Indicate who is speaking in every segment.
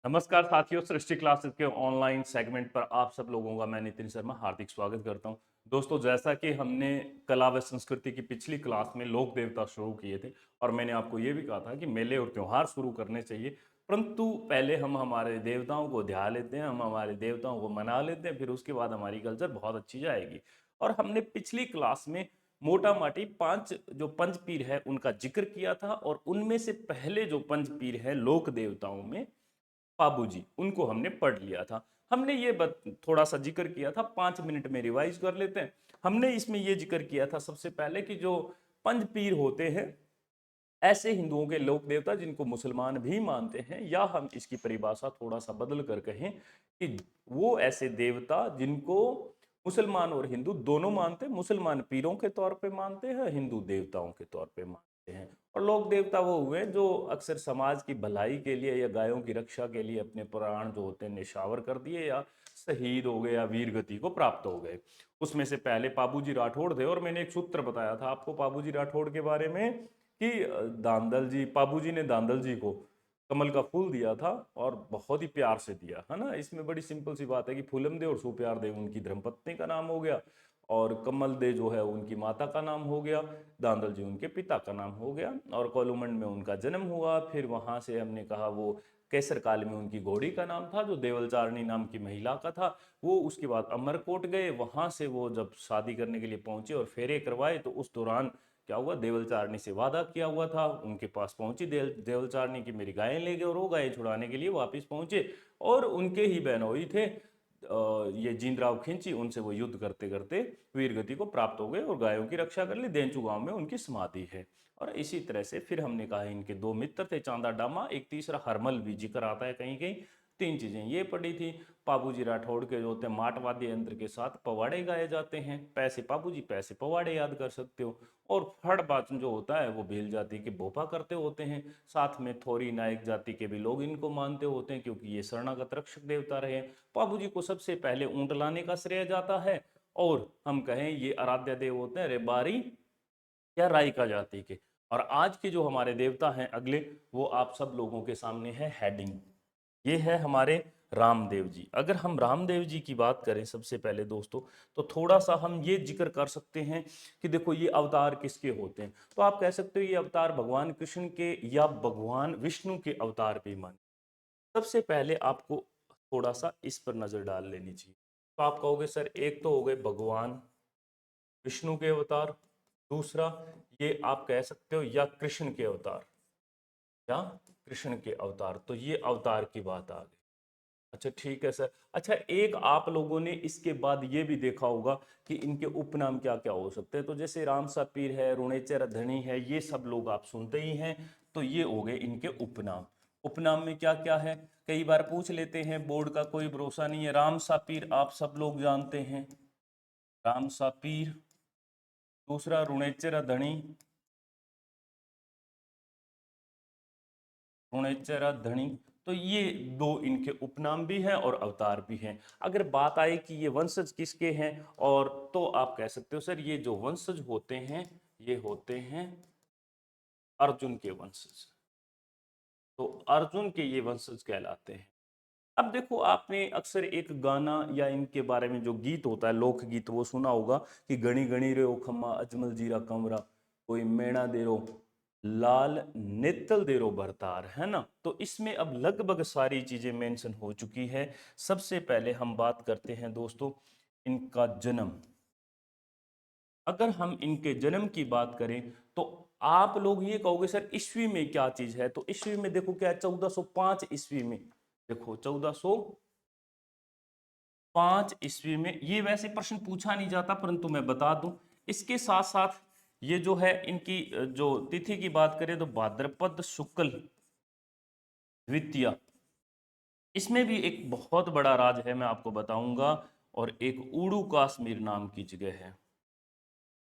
Speaker 1: नमस्कार साथियों, सृष्टि क्लासेस के ऑनलाइन सेगमेंट पर आप सब लोगों का मैं नितिन शर्मा हार्दिक स्वागत करता हूं। दोस्तों, जैसा कि हमने कला व संस्कृति की पिछली क्लास में लोक देवता शुरू किए थे और मैंने आपको ये भी कहा था कि मेले और त्योहार शुरू करने चाहिए, परंतु पहले हम हमारे देवताओं को ध्यान लेते हैं, हम हमारे देवताओं को मना लेते हैं, फिर उसके बाद हमारी कल्चर बहुत अच्छी जाएगी। और हमने पिछली क्लास में मोटा माटी 5 जो पंच पीर है उनका जिक्र किया था, और उनमें से पहले जो पंच पीर है लोक देवताओं में पाबू जी, उनको हमने पढ़ लिया था। हमने ये थोड़ा सा जिक्र किया था, 5 मिनट में रिवाइज कर लेते हैं। हमने इसमें ये जिक्र किया था सबसे पहले कि जो पंच पीर होते हैं, ऐसे हिंदुओं के लोक देवता जिनको मुसलमान भी मानते हैं, या हम इसकी परिभाषा थोड़ा सा बदल कर कहें कि वो ऐसे देवता जिनको मुसलमान और हिंदू दोनों मानते हैं। मुसलमान पीरों के तौर पे मानते हैं, हिंदू देवताओं के तौर पे मानते हैं। और लोक देवता वो हुए जो अक्सर समाज की भलाई के लिए या गायों की रक्षा के लिए अपने प्राण जो होते हैं निशावर कर दिए, या शहीद हो गए, या वीर गति को प्राप्त हो गए। उसमें से पहले पाबूजी राठौड़ थे, और मैंने एक सूत्र बताया था आपको पाबूजी राठौड़ के बारे में कि दांदल जी, पाबूजी ने दांदल जी को कमल का फूल दिया था, और बहुत ही प्यार से दिया, है ना। इसमें बड़ी सिंपल सी बात है कि फूलम दे और सुप्यार दे उनकी धर्मपत्नी का नाम हो गया, और कमल दे जो है उनकी माता का नाम हो गया, दांदल जी उनके पिता का नाम हो गया, और कोलुमंड में उनका जन्म हुआ। फिर वहां से हमने कहा वो केसर काल में उनकी घोड़ी का नाम था जो देवलचारणी नाम की महिला का था। वो उसके बाद अमरकोट गए, वहां से वो जब शादी करने के लिए पहुंचे और फेरे करवाए, तो उस दौरान क्या हुआ, देवलचारणी से वादा किया हुआ था, उनके पास पहुंची देवलचारणी की मेरी गायें ले गए, और वो गायें छुड़ाने के लिए वापस पहुंचे। और उनके ही बहनोई थे ये जींदराव खिंची, उनसे वो युद्ध करते करते वीर गति को प्राप्त हो गए और गायों की रक्षा कर ली। देंचू गांव में उनकी समाधि है। और इसी तरह से फिर हमने कहा इनके दो मित्र थे, चांदा डामा, एक तीसरा हरमल भी जिक्र आता है कहीं कहीं। तीन चीजें ये पड़ी थी। पाबूजी राठौड़ के जो होते हैं माट वाद्य यंत्र के साथ पवाड़े गाए जाते हैं, पैसे पाबूजी पैसे पवाड़े याद कर सकते हो। और फड़ बाचन जो होता है वो भील जाति के भोपा करते होते हैं। साथ में थोरी नायक जाति के भी लोग इनको मानते होते हैं, क्योंकि ये शरणागत रक्षक देवता रहे। पाबूजी को सबसे पहले ऊंट लाने का श्रेय जाता है, और हम कहें ये आराध्य देव होते हैं रेबारी या राइका जाति के। और आज के जो हमारे देवता हैं अगले, वो आप सब लोगों के सामने है हेडिंग। ये है हमारे रामदेव जी। अगर हम रामदेव जी की बात करें सबसे पहले दोस्तों, तो थोड़ा सा हम ये जिक्र कर सकते हैं कि देखो ये अवतार किसके होते हैं। तो आप कह सकते हो ये अवतार भगवान कृष्ण के या भगवान विष्णु के अवतार भी मान। सबसे पहले आपको थोड़ा सा इस पर नजर डाल लेनी चाहिए। तो आप कहोगे सर एक तो हो गए भगवान विष्णु के अवतार, दूसरा ये आप कह सकते हो या कृष्ण के अवतार, या कृष्ण के अवतार। तो ये अवतार की बात आ गई। अच्छा ठीक है सर। अच्छा, एक आप लोगों ने इसके बाद ये भी देखा होगा कि इनके उपनाम क्या क्या हो सकते हैं। तो जैसे राम सा पीर है, रुणेचर धनी है, ये सब लोग आप सुनते ही हैं। तो ये हो गए इनके उपनाम। उपनाम में क्या क्या है, कई बार पूछ लेते हैं, बोर्ड का कोई भरोसा नहीं है। राम सा पीर आप सब लोग जानते हैं, राम सा पीर। दूसरा रुणेचर धनी, गुणेचर धनी। तो ये दो इनके उपनाम भी हैं और अवतार भी हैं। अगर बात आए कि ये वंशज किसके हैं, और तो आप कह सकते हो सर ये जो वंशज होते हैं ये होते हैं अर्जुन के वंशज। तो अर्जुन के ये वंशज कहलाते हैं। अब देखो, आपने अक्सर एक गाना या इनके बारे में जो गीत होता है लोकगीत वो सुना होगा कि गणी गणी रे ओ खम्मा अजमल जीरा कमरा, कोई मैणा दे रो लाल नेतल दे रो भरतार, है ना। तो इसमें अब लगभग सारी चीजें मेंशन हो चुकी है। सबसे पहले हम बात करते हैं दोस्तों इनका जन्म। अगर हम इनके जन्म की बात करें तो आप लोग ये कहोगे सर ईस्वी में क्या चीज है। तो ईस्वी में देखो क्या है, 1405 ईस्वी में। देखो 1405 ईस्वी में। ये वैसे प्रश्न पूछा नहीं जाता, परंतु मैं बता दूं। इसके साथ साथ ये जो है इनकी जो तिथि की बात करें तो भाद्रपद शुक्ल द्वितीया। इसमें भी एक बहुत बड़ा राज है, मैं आपको बताऊंगा। और एक उड़ू कश्मीर नाम की जगह है,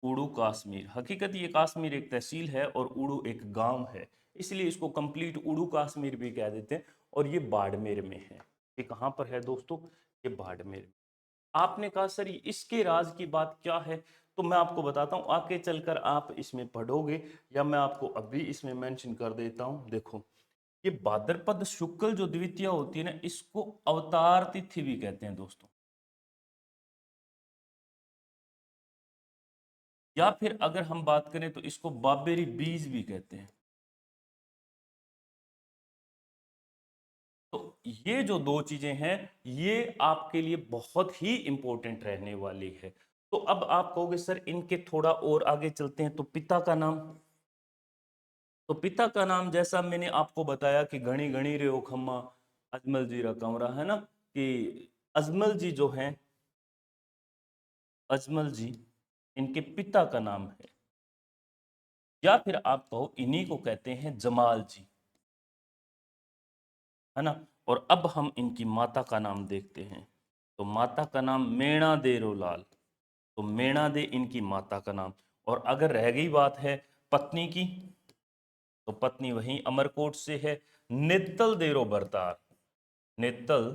Speaker 1: उड़ू कश्मीर। हकीकत ये कश्मीर एक तहसील है और उड़ू एक गांव है, इसलिए इसको कंप्लीट उड़ू कश्मीर भी कह देते हैं। और ये बाड़मेर में है। ये कहाँ पर है दोस्तों, ये बाड़मेर में। आपने कहा सर इसके राज की बात क्या है, तो मैं आपको बताता हूँ, आगे चलकर आप इसमें पढ़ोगे, या मैं आपको अभी इसमें मेंशन कर देता हूँ। देखो ये भाद्रपद शुक्ल जो द्वितीया होती है ना, इसको अवतार तिथि भी कहते हैं दोस्तों, या फिर अगर हम बात करें तो इसको बाबेरी बीज भी कहते हैं। तो ये जो दो चीजें हैं, ये आपके लिए बहुत ही इंपॉर्टेंट रहने वाली है। तो अब आप कहोगे सर इनके थोड़ा और आगे चलते हैं, तो पिता का नाम। तो पिता का नाम जैसा मैंने आपको बताया कि घणी घणी रे ओ खम्मा अजमल जी रा कमरा, है ना, कि अजमल जी जो हैं, अजमल जी इनके पिता का नाम है, या फिर आप कहो इन्हीं को कहते हैं जमाल जी, है ना। और अब हम इनकी माता का नाम देखते हैं। तो माता का नाम मेणा दे रोलाल। तो मेणा दे इनकी माता का नाम। और अगर रह गई बात है पत्नी की, तो पत्नी वहीं अमरकोट से है, नेतल देरो बरतार। नेतल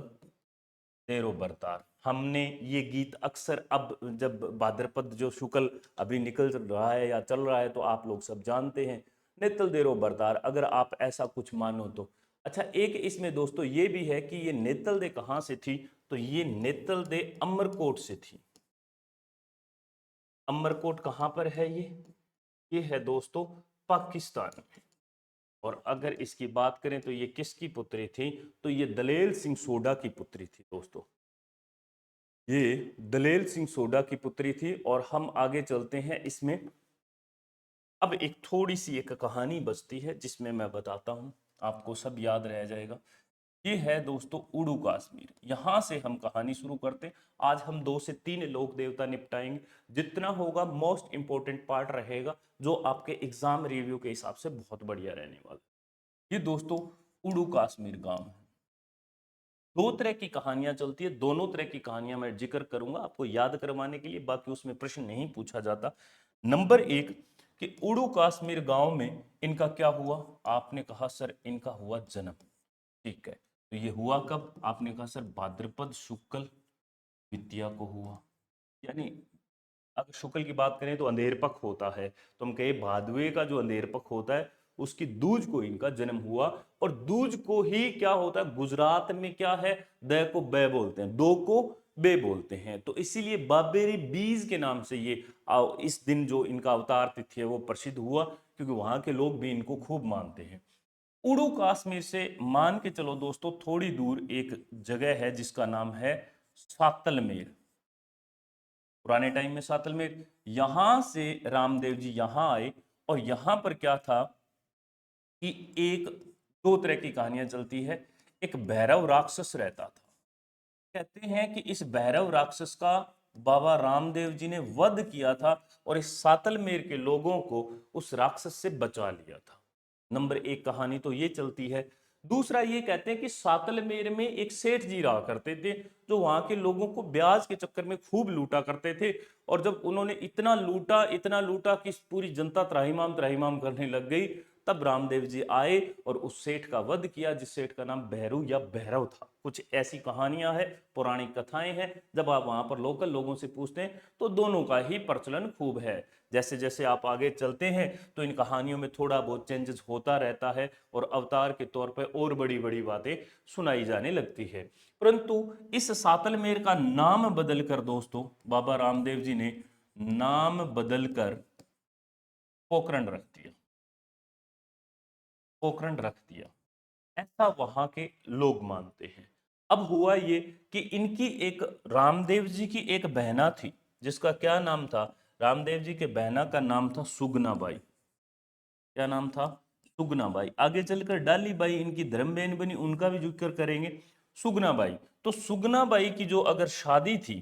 Speaker 1: देरो बरतार। हमने ये गीत अक्सर, अब जब भाद्रपद जो शुक्ल अभी निकल रहा है या चल रहा है, तो आप लोग सब जानते हैं नेतल देरो बरतार, अगर आप ऐसा कुछ मानो तो। अच्छा, एक इसमें दोस्तों ये भी है कि ये नेतल दे कहाँ से थी, तो ये नेतल दे अमरकोट से थी। अमरकोट कहाँ पर है ये है दोस्तों पाकिस्तान में। और अगर इसकी बात करें तो ये किसकी पुत्री थी, तो ये दलेल सिंह सोडा की पुत्री थी दोस्तों। ये दलेल सिंह सोडा की पुत्री थी। और हम आगे चलते हैं इसमें। अब एक थोड़ी सी एक कहानी बचती है जिसमें मैं बताता हूं, आपको सब याद रह जाएगा। ये है दोस्तों उड़ू कश्मीर। यहां से हम कहानी शुरू करते हैं। आज हम 2 से 3 लोक देवता निपटाएंगे। जितना होगा मोस्ट इंपोर्टेंट पार्ट रहेगा, जो आपके एग्जाम रिव्यू के हिसाब से बहुत बढ़िया रहने वाला है। ये दोस्तों उड़ू कश्मीर गांव है। दो तरह की कहानियां चलती है, दोनों तरह की कहानियां मैं जिक्र करूंगा आपको याद करवाने के लिए, बाकी उसमें प्रश्न नहीं पूछा जाता। नंबर 1 कि उड़ू कश्मीर गांव में इनका क्या हुआ। आपने कहा सर इनका हुआ जन्म, ठीक है। तो ये हुआ कब, आपने कहा सर भाद्रपद शुक्ल द्वितीया को हुआ। यानी अगर शुक्ल की बात करें तो अंधेर पख होता है, तो हम कहे भादवे का जो अंधेर पख होता है उसकी दूज को इनका जन्म हुआ। और दूज को ही क्या होता है, गुजरात में क्या है, द को बे बोलते हैं, दो को बे बोलते हैं, तो इसीलिए बाबेरी बीज के नाम से ये इस दिन जो इनका अवतार तिथि है वो प्रसिद्ध हुआ, क्योंकि वहां के लोग भी इनको खूब मानते हैं। उड़ू कश्मीर से मान के चलो दोस्तों थोड़ी दूर एक जगह है जिसका नाम है सातलमेर। पुराने टाइम में सातलमेर, यहां से रामदेव जी यहां आए। और यहां पर क्या था कि एक दो तरह की कहानियां चलती है। एक भैरव राक्षस रहता था। कहते हैं कि इस भैरव राक्षस का बाबा रामदेव जी ने वध किया था, और इस सातलमेर के लोगों को उस राक्षस से बचा लिया था। नंबर 1 कहानी तो ये चलती है। दूसरा ये कहते हैं कि सातलमेर में एक सेठ जी रहा करते थे, जो वहां के लोगों को ब्याज के चक्कर में खूब लूटा करते थे। और जब उन्होंने इतना लूटा कि पूरी जनता त्राहिमाम त्राहिमाम करने लग गई, तब रामदेव जी आए और उस सेठ का वध किया, जिस सेठ का नाम भैरू या भैरव था। कुछ ऐसी कहानियां हैं, पौराणिक कथाएं हैं। जब आप वहां पर लोकल लोगों से पूछते हैं तो दोनों का ही प्रचलन खूब है। जैसे जैसे आप आगे चलते हैं तो इन कहानियों में थोड़ा बहुत चेंजेस होता रहता है, और अवतार के तौर पर और बड़ी बड़ी बातें सुनाई जाने लगती है। परंतु इस सातलमेर का नाम बदलकर दोस्तों बाबा रामदेव जी ने नाम बदलकर पोखरण रख दिया। पोखरण रख दिया, ऐसा वहां के लोग मानते हैं। अब हुआ ये कि इनकी एक रामदेव जी की एक बहना थी, जिसका क्या नाम था, रामदेव जी के बहना का नाम था सुगनाबाई। क्या नाम था, सुगनाबाई। आगे चलकर डालीबाई इनकी धर्म बहन बनी, उनका भी जिक्र करेंगे। सुगनाबाई, तो सुगनाबाई की जो अगर शादी थी,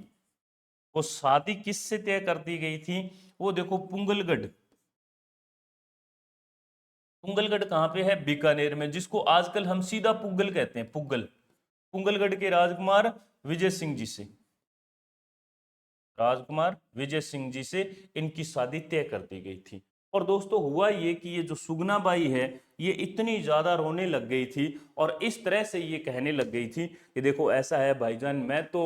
Speaker 1: वो शादी किससे तय कर दी गई थी, वो देखो पुंगलगढ़। पुंगलगढ़ कहाँ पे है, बीकानेर में, जिसको आजकल हम सीधा पुगल कहते हैं, पुगल। पुंगलगढ़ के राजकुमार विजय सिंह जी से, राजकुमार विजय सिंह जी से इनकी शादी तय कर दी गई थी। और दोस्तों हुआ ये कि ये जो सुगनाबाई है, ये इतनी ज्यादा रोने लग गई थी, और इस तरह से ये कहने लग गई थी कि देखो ऐसा है भाईजान, मैं तो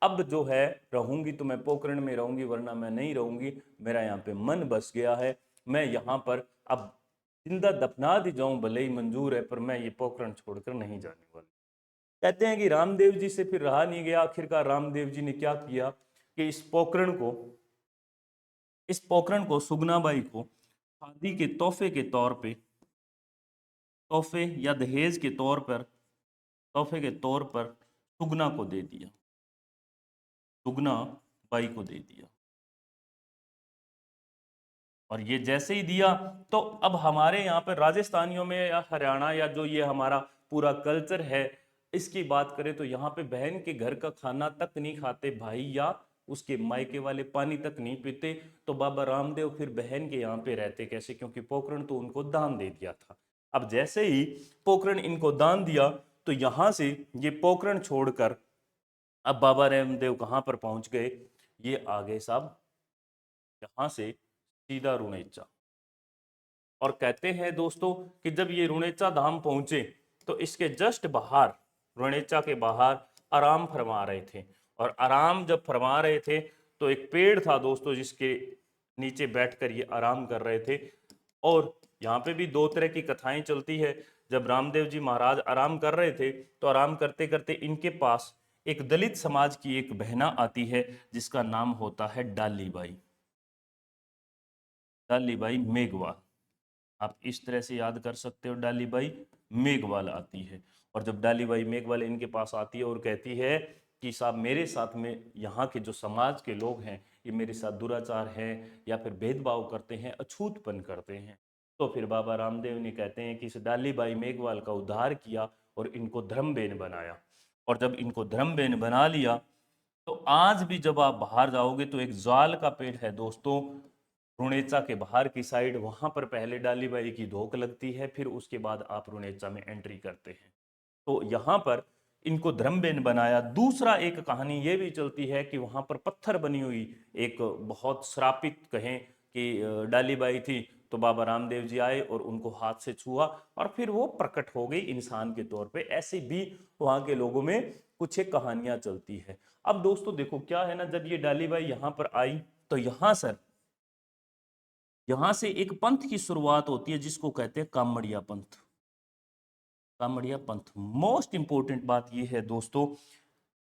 Speaker 1: अब जो है रहूंगी तो मैं पोखरण में रहूंगी, वरना मैं नहीं रहूंगी। मेरा यहाँ पे मन बस गया है। मैं यहाँ पर अब जिंदा दफना दी जाऊं भले ही मंजूर है, पर मैं ये पोखरण छोड़कर नहीं जाने वाला। कहते हैं कि रामदेव जी से फिर रहा नहीं गया। आखिरकार रामदेव जी ने क्या किया कि इस पोखरण को सुगनाबाई को शादी के तोहफे या दहेज के तोहफे के तौर पर सुगना को दे दिया, सुगना बाई को दे दिया। और ये जैसे ही दिया तो अब हमारे यहाँ पर राजस्थानियों में या हरियाणा या जो ये हमारा पूरा कल्चर है, इसकी बात करें तो यहाँ पे बहन के घर का खाना तक नहीं खाते भाई, या उसके मायके वाले पानी तक नहीं पीते। तो बाबा रामदेव फिर बहन के यहाँ पे रहते कैसे, क्योंकि पोखरण तो उनको दान दे दिया था। अब जैसे ही पोखरण इनको दान दिया तो यहाँ से ये पोखरण छोड़कर अब बाबा रामदेव कहाँ पर पहुंच गए, ये आ गए साहब यहाँ से सीधा रुणेचा। और कहते हैं दोस्तों कि जब ये रुणेचा धाम पहुंचे तो इसके जस्ट बाहर, रुणेचा के बाहर आराम फरमा रहे थे। और आराम जब फरमा रहे थे तो एक पेड़ था दोस्तों जिसके नीचे बैठकर ये आराम कर रहे थे। और यहाँ पे भी दो तरह की कथाएं चलती है। जब रामदेव जी महाराज आराम कर रहे थे तो आराम करते करते इनके पास एक दलित समाज की एक बहना आती है जिसका नाम होता है डालीबाई, डालीबाई मेघवाल। आप इस तरह से याद कर सकते हो, डालीबाई मेघवाल आती है। और जब डालीबाई मेघवाल इनके पास आती है और कहती है कि साहब मेरे साथ में यहाँ के जो समाज के लोग हैं ये मेरे साथ दुराचार है या फिर भेदभाव करते हैं, अछूतपन करते हैं। तो फिर बाबा रामदेव ने कहते हैं कि इस डालीबाई मेघवाल का उद्धार किया और इनको धर्मबेन बनाया। और जब इनको धर्मबेन बना लिया तो आज भी जब आप बाहर जाओगे तो एक जाल का पेड़ है दोस्तों, रुणेचा के बाहर की साइड, वहां पर पहले डालीबाई की धोक लगती है, फिर उसके बाद आप रुणेचा में एंट्री करते हैं। तो यहाँ पर इनको धर्मबेन बनाया। दूसरा एक कहानी ये भी चलती है कि वहां पर पत्थर बनी हुई एक बहुत श्रापित कहें कि डालीबाई थी। तो बाबा रामदेव जी आए और उनको हाथ से छुआ और फिर वो प्रकट हो गई इंसान के तौर पे। ऐसे भी वहां के लोगों में कुछ एक कहानियां चलती है। अब दोस्तों देखो क्या है ना, जब ये डालीबाई यहाँ पर आई तो यहां से एक पंथ की शुरुआत होती है जिसको कहते हैं कामड़िया पंथ। कामड़िया पंथ, मोस्ट इंपोर्टेंट बात यह है दोस्तों,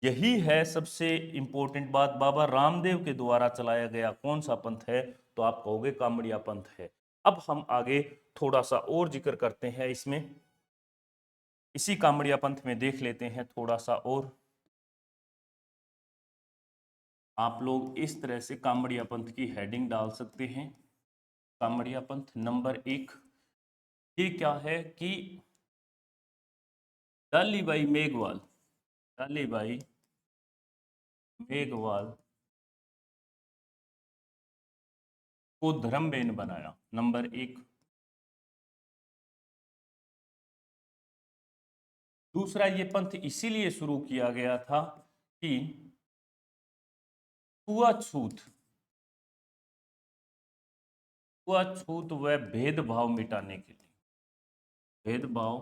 Speaker 1: यही है सबसे इंपॉर्टेंट बात, बाबा रामदेव के द्वारा चलाया गया कौन सा पंथ है, तो आप कहोगे कामड़िया पंथ है। अब हम आगे थोड़ा सा और जिक्र करते हैं इसमें, इसी कामड़िया पंथ में देख लेते हैं थोड़ा सा और। आप लोग इस तरह से कामड़िया पंथ की हेडिंग डाल सकते हैं। कामड़िया पंथ नंबर 1, ये क्या है कि डालीबाई मेघवाल, डालीबाई मेघवाल को धर्मबेन बनाया, नंबर 1। दूसरा, ये पंथ इसीलिए शुरू किया गया था कि छुआछूत छुआछूत व भेदभाव मिटाने के लिए, भेदभाव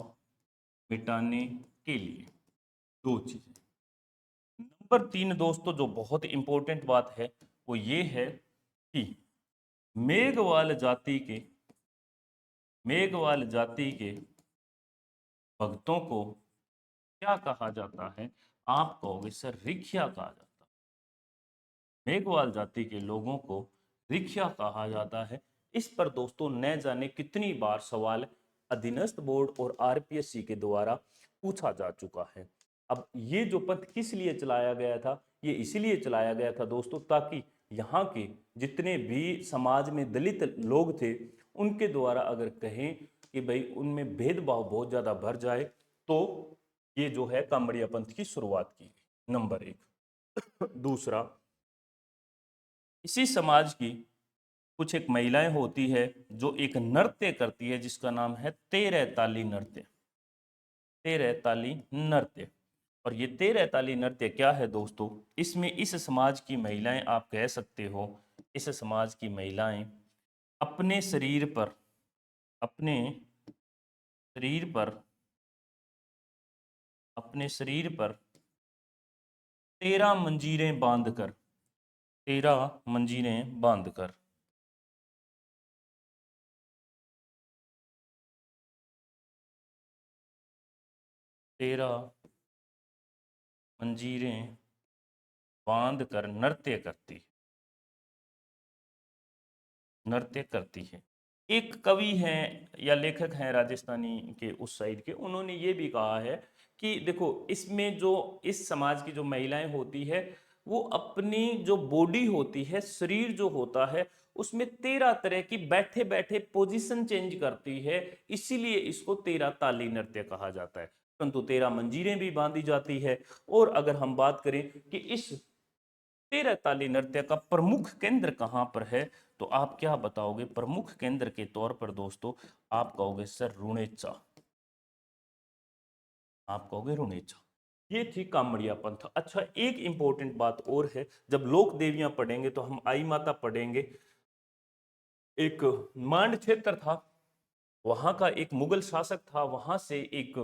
Speaker 1: मिटाने के लिए दो चीजें। नंबर 3 दोस्तों जो बहुत इंपॉर्टेंट बात है वो ये है कि मेघवाल जाति के मेघवाल जाति के भक्तों को क्या कहा जाता है, आप कहोगे सर रिखिया कहा जाता है। मेघवाल जाति के लोगों को रिखिया कहा जाता है। इस पर दोस्तों न जाने कितनी बार सवाल अधीनस्थ बोर्ड और आरपीएससी के द्वारा पूछा जा चुका है। अब ये जो पंथ किस लिए चलाया गया था, ये इसीलिए चलाया गया था दोस्तों ताकि यहाँ के जितने भी समाज में दलित लोग थे उनके द्वारा अगर कहें कि भाई उनमें भेदभाव बहुत ज्यादा बढ़ जाए तो ये जो है कामड़िया पंथ की शुरुआत की गई, नंबर 1। दूसरा, इसी समाज की कुछ एक महिलाएं होती है जो एक नृत्य करती है जिसका नाम है तेरह ताली नृत्य, तेरह ताली नृत्य। और ये तेरह ताली नृत्य क्या है दोस्तों, इसमें इस समाज की महिलाएं, आप कह सकते हो इस समाज की महिलाएं अपने शरीर पर अपने शरीर पर अपने शरीर पर 13 मंजीरें बांधकर, 13 मंजीरें बांधकर 13 मंजीरें बांध कर नृत्य करती है। एक कवि हैं या लेखक हैं राजस्थानी के उस साइड के, उन्होंने ये भी कहा है कि देखो इसमें जो इस समाज की जो महिलाएं होती है वो अपनी जो बॉडी होती है, शरीर जो होता है, उसमें 13 तरह की बैठे बैठे पोजीशन चेंज करती है, इसीलिए इसको 13 ताली नृत्य कहा जाता है। परंतु 13 मंजीरें भी बांधी जाती है। और अगर हम बात करें कि इस 13 ताली नृत्य का प्रमुख केंद्र कहां पर है, तो आप क्या बताओगे? प्रमुख केंद्र के तौर पर दोस्तों आप कहोगे सर रुणेचा, आप कहोगे रुणेचा। ये थी कामड़िया पंथ। अच्छा, एक इंपॉर्टेंट बात और है, जब लोक देवियां पढ़ेंगे तो हम आई माता पढ़ेंगे। एक मांड क्षेत्र था, वहां का एक मुगल शासक था, वहां से एक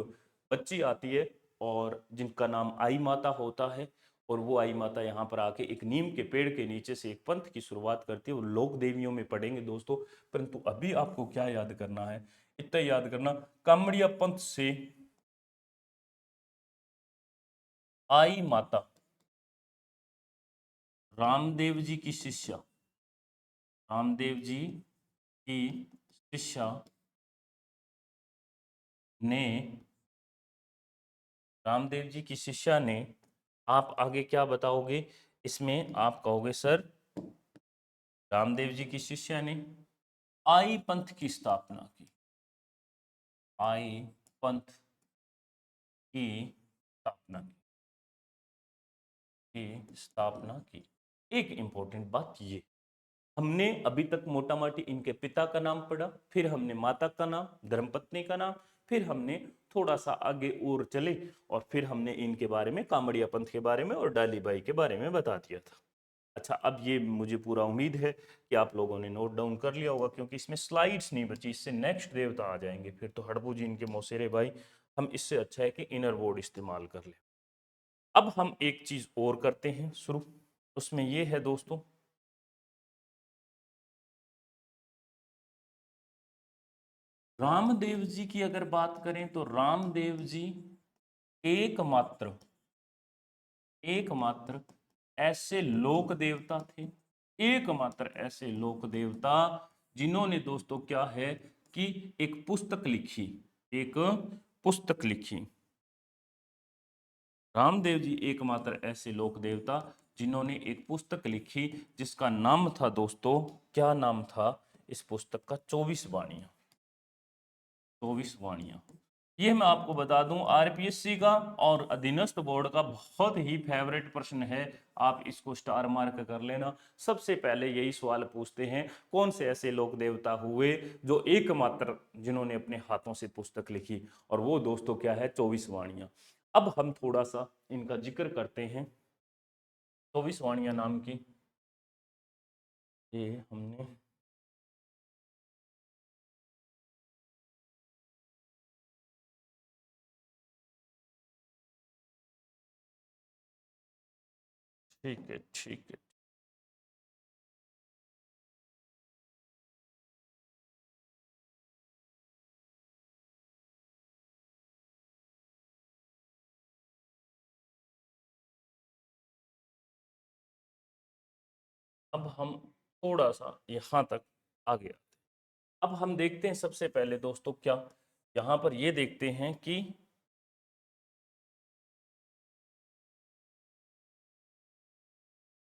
Speaker 1: बच्ची आती है और जिनका नाम आई माता होता है, और वो आई माता यहाँ पर आके एक नीम के पेड़ के नीचे से एक पंथ की शुरुआत करती है। वो लोक देवियों में पढ़ेंगे दोस्तों। परंतु अभी आपको क्या याद करना है, इतना याद करना, कामड़िया पंथ से आई माता रामदेव जी की शिष्या, रामदेव जी की शिष्या ने, रामदेव जी की शिष्या ने, आप आगे क्या बताओगे इसमें? आप कहोगे सर रामदेव जी की शिष्या ने आई पंथ की स्थापना की, आई पंथ की स्थापना की। एक इंपॉर्टेंट बात ये, हमने अभी तक मोटा मोटी इनके पिता का नाम पढ़ा, फिर हमने माता का नाम, धर्मपत्नी का नाम, फिर हमने थोड़ा सा आगे और चले और फिर हमने इनके बारे में, कामड़िया पंथ के बारे में और डालीबाई के बारे में बता दिया था। अच्छा, अब ये मुझे पूरा उम्मीद है कि आप लोगों ने नोट डाउन कर लिया होगा, क्योंकि इसमें स्लाइड्स नहीं बची, इससे नेक्स्ट देवता आ जाएंगे फिर तो हड़बू जी इनके मौसेरे भाई। हम इससे अच्छा है कि इनर वर्ड इस्तेमाल कर ले। अब हम एक चीज और करते हैं शुरू, उसमें ये है दोस्तों, रामदेव जी की अगर बात करें तो रामदेव जी एकमात्र एकमात्र ऐसे लोक देवता थे, एकमात्र ऐसे लोक देवता जिन्होंने दोस्तों क्या है कि एक पुस्तक लिखी, एक पुस्तक लिखी। रामदेव जी एकमात्र ऐसे लोक देवता जिन्होंने एक पुस्तक लिखी, जिसका नाम था दोस्तों, क्या नाम था इस पुस्तक का? 24 वाणियां। 24 वाणियां। ये मैं आपको बता दूं आरपीएससी का और अधीनस्थ बोर्ड का बहुत ही फेवरेट प्रश्न है, आप इसको स्टार मार्क कर लेना। सबसे पहले यही सवाल पूछते हैं, कौन से ऐसे लोक देवता हुए जो एकमात्र जिन्होंने अपने हाथों से पुस्तक लिखी, और वो दोस्तों क्या है? 24 वाणियां। अब हम थोड़ा सा इनका जिक्र करते हैं, 24 वाणियां नाम की। ये हमने ठीक है, ठीक है। अब हम थोड़ा सा यहाँ तक आगे आते हैं। अब हम देखते हैं सबसे पहले दोस्तों क्या, यहाँ पर ये देखते हैं कि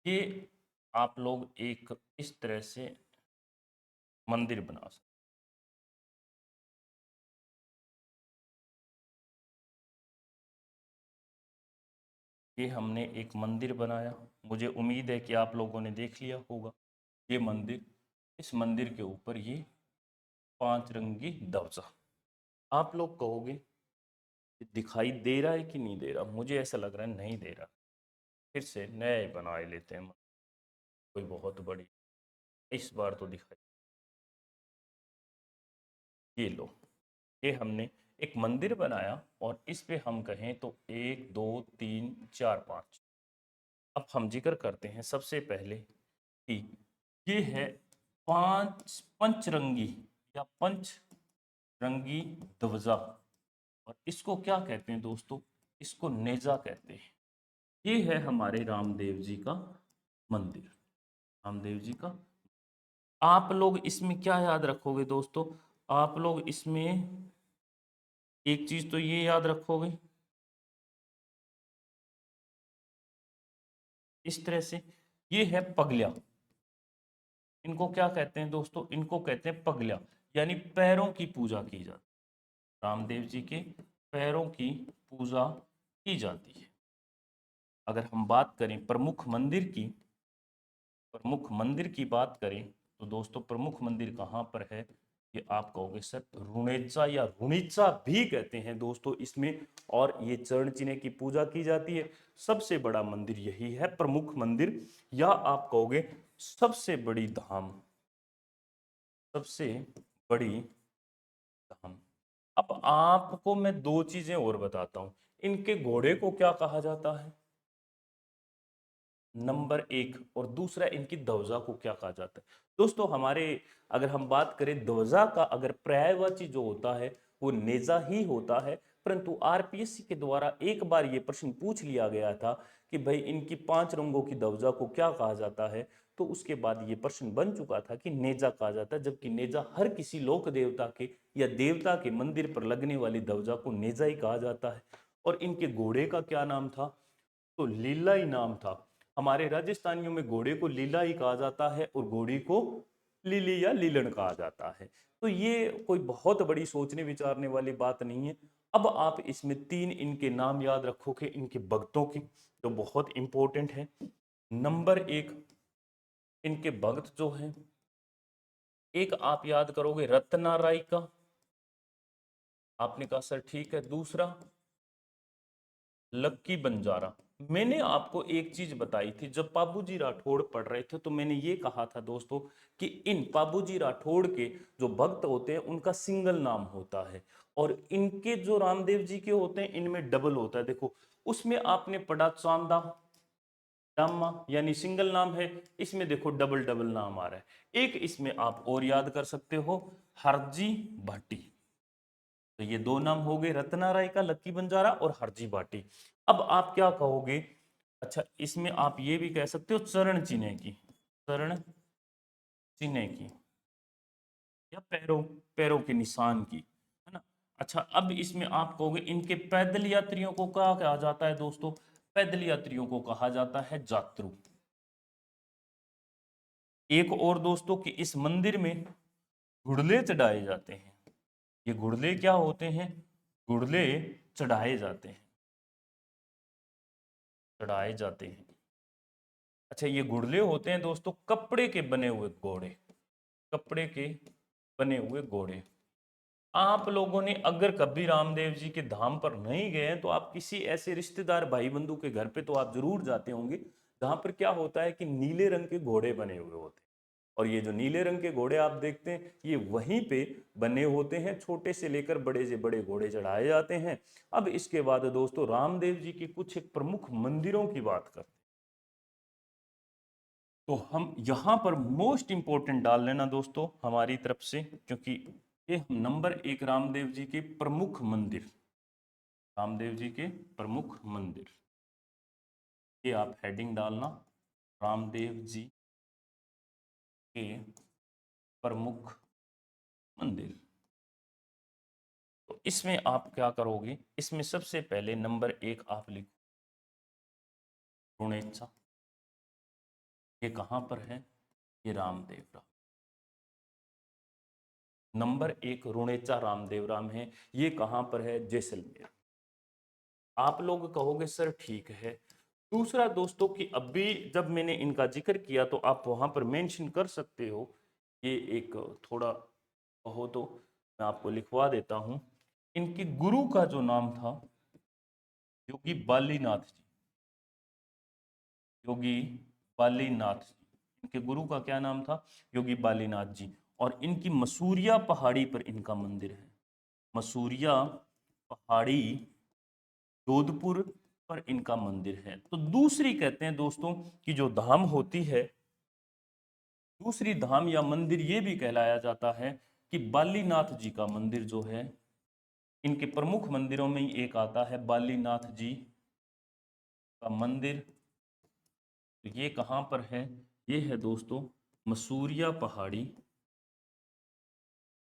Speaker 1: ये आप लोग एक इस तरह से मंदिर बना सकते। ये हमने एक मंदिर बनाया, मुझे उम्मीद है कि आप लोगों ने देख लिया होगा ये मंदिर। इस मंदिर के ऊपर ये 5 रंगी ध्वजा। आप लोग कहोगे कि दिखाई दे रहा है कि नहीं दे रहा? मुझे ऐसा लग रहा है नहीं दे रहा। फिर से नया ही बना लेते हैं, कोई बहुत बड़ी, इस बार तो दिखाई। ये लो, ये हमने एक मंदिर बनाया और इस पे हम कहें तो 1 2 3 4 5। अब हम जिक्र करते हैं सबसे पहले कि ये है 5 पंचरंगी या पंचरंगी ध्वजा, और इसको क्या कहते हैं दोस्तों, इसको नेजा कहते हैं। ये है हमारे रामदेव जी का मंदिर, रामदेव जी का। आप लोग इसमें क्या याद रखोगे दोस्तों, आप लोग इसमें एक चीज तो ये याद रखोगे इस तरह से, ये है पगलिया। इनको क्या कहते हैं दोस्तों, इनको कहते हैं पगलिया, यानी पैरों की पूजा की जाती है। रामदेव जी के पैरों की पूजा की जाती है। अगर हम बात करें प्रमुख मंदिर की, प्रमुख मंदिर की बात करें तो दोस्तों प्रमुख मंदिर कहाँ पर है, ये आप कहोगे सर रुणेचा या रुणीचा भी कहते हैं दोस्तों इसमें, और ये चरण चिन्ह की पूजा की जाती है। सबसे बड़ा मंदिर यही है प्रमुख मंदिर, या आप कहोगे सबसे बड़ी धाम, सबसे बड़ी धाम। अब आपको मैं दो चीजें और बताता हूं, इनके घोड़े को क्या कहा जाता है, नंबर एक, और दूसरा इनकी ध्वजा को क्या कहा जाता है। दोस्तों हमारे अगर हम बात करें ध्वजा का, अगर पर्यायवाची जो होता है वो नेजा ही होता है, परंतु आरपीएससी के द्वारा एक बार ये प्रश्न पूछ लिया गया था कि भाई इनकी 5 रंगों की ध्वजा को क्या कहा जाता है, तो उसके बाद ये प्रश्न बन चुका था कि नेजा कहा जाता है, जबकि नेजा हर किसी लोक देवता के या देवता के मंदिर पर लगने वाली ध्वजा को नेजा ही कहा जाता है। और इनके घोड़े का क्या नाम था, तो लीला ही नाम था। हमारे राजस्थानियों में घोड़े को लीला ही कहा जाता है और घोड़ी को लिली या लीलन कहा जाता है। तो ये कोई बहुत बड़ी सोचने विचारने वाली बात नहीं है। अब आप इसमें 3 इनके नाम याद रखोगे इनके भक्तों की, जो बहुत इंपॉर्टेंट है। नंबर 1 इनके भक्त जो हैं, एक आप याद करोगे रत्ना राय का, आपने कहा सर ठीक है। दूसरा लक्की बंजारा। मैंने आपको एक चीज बताई थी, जब पाबूजी राठौड़ पढ़ रहे थे तो मैंने ये कहा था दोस्तों कि इन पाबूजी राठौड़ के जो भक्त होते हैं उनका सिंगल नाम होता है, और इनके जो रामदेव जी के होते हैं इनमें डबल होता है। देखो उसमें आपने पढ़ा चांदा दामा, यानी सिंगल नाम है, इसमें देखो डबल डबल नाम आ रहा है। एक इसमें आप और याद कर सकते हो, हरजी भाटी। तो ये दो नाम हो गए, रत्ना राय का, लक्की बंजारा और हरजी भाटी। अब आप क्या कहोगे, अच्छा इसमें आप ये भी कह सकते हो चरण चिन्ह की, चरण चिन्ह की, या पैरों पैरों के निशान की, है ना। अच्छा अब इसमें आप कहोगे इनके पैदल यात्रियों को क्या कहा जाता है दोस्तों, पैदल यात्रियों को कहा जाता है जात्रु। एक और दोस्तों कि इस मंदिर में घुड़ले चढ़ाए जाते हैं। ये घुड़ले क्या होते हैं, घुड़ले चढ़ाए जाते हैं, चढ़ाए जाते हैं। अच्छा ये घुड़ले होते हैं दोस्तों कपड़े के बने हुए घोड़े, कपड़े के बने हुए घोड़े। आप लोगों ने अगर कभी रामदेव जी के धाम पर नहीं गए हैं तो आप किसी ऐसे रिश्तेदार भाई बंधु के घर पे तो आप जरूर जाते होंगे, जहां पर क्या होता है कि नीले रंग के घोड़े बने हुए होते हैं। और ये जो नीले रंग के घोड़े आप देखते हैं ये वहीं पे बने होते हैं, छोटे से लेकर बड़े से बड़े घोड़े चढ़ाए जाते हैं। अब इसके बाद दोस्तों रामदेव जी के कुछ एक प्रमुख मंदिरों की बात करते हैं। तो हम यहाँ पर मोस्ट इंपॉर्टेंट डाल लेना दोस्तों हमारी तरफ से, क्योंकि ये नंबर 1 रामदेव जी के प्रमुख मंदिर, रामदेव जी के प्रमुख मंदिर, ये आप हेडिंग डालना, रामदेव जी के प्रमुख मंदिर। तो इसमें आप क्या करोगे, इसमें सबसे पहले नंबर 1 आप लिखो रुणेचा। ये कहाँ पर है, ये रामदेव राम, नंबर 1 रुणेचा रामदेव राम है। ये कहाँ पर है, जैसलमेर। आप लोग कहोगे सर ठीक है। दूसरा दोस्तों कि अभी जब मैंने इनका जिक्र किया तो आप वहां पर मेंशन कर सकते हो, ये एक थोड़ा कहो तो मैं आपको लिखवा देता हूं। इनके गुरु का जो नाम था योगी बालीनाथ जी, योगी बालीनाथ जी, इनके गुरु का क्या नाम था, योगी बालीनाथ जी। और इनकी मसूरिया पहाड़ी पर इनका मंदिर है, मसूरिया पहाड़ी जोधपुर पर इनका मंदिर है। तो दूसरी कहते हैं दोस्तों कि जो धाम होती है, दूसरी धाम या मंदिर ये भी कहलाया जाता है कि बालीनाथ जी का मंदिर जो है इनके प्रमुख मंदिरों में ही एक आता है बालीनाथ जी का मंदिर। तो ये कहाँ पर है? ये है दोस्तों मसूरिया पहाड़ी,